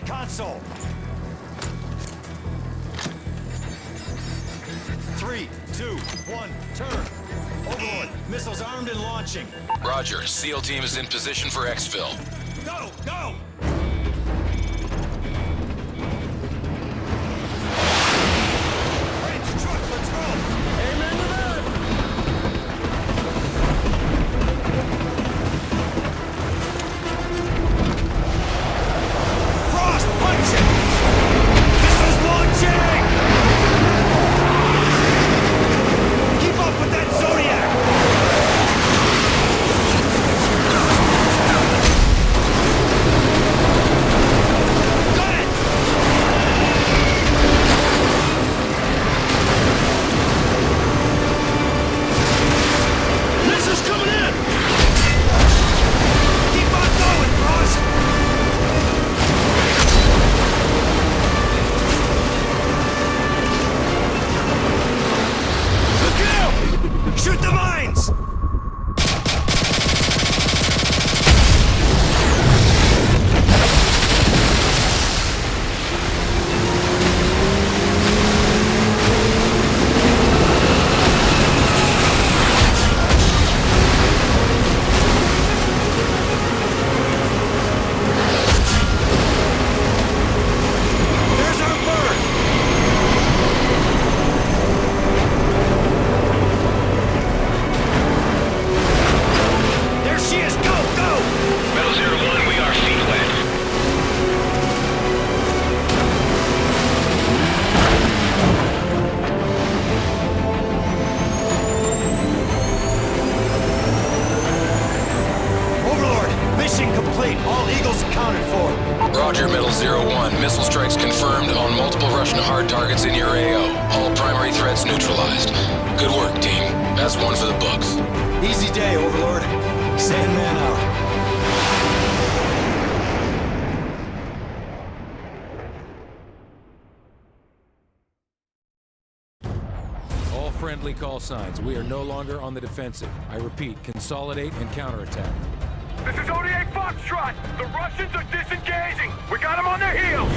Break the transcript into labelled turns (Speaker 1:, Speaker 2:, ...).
Speaker 1: console. 3, 2, 1, turn. Overlord, missiles armed and launching.
Speaker 2: Roger. SEAL team is in position for exfil.
Speaker 1: Go, go! Bridge, truck, let's go! Amen to that! Frost, punch it! Missiles launching! Keep up with that Zodiac! Got it! Missiles coming in! Keep on going, Frost! Look out! Shoot the mines! There's our bird! There she is! Go, go!
Speaker 2: Metal 01, we are sequence.
Speaker 1: Overlord, mission complete. All Eagles accounted for.
Speaker 2: Roger, Metal 01. Missile strikes confirmed on multiple Russian hard targets in your AO. All primary threats neutralized. Good work, team. That's one for the books.
Speaker 1: Easy day, Overlord. Sandman out.
Speaker 3: All friendly call signs. We are no longer on the defensive. I repeat, consolidate and counterattack.
Speaker 4: This is ODA Foxtrot! The Russians are disengaging! We got them on their heels!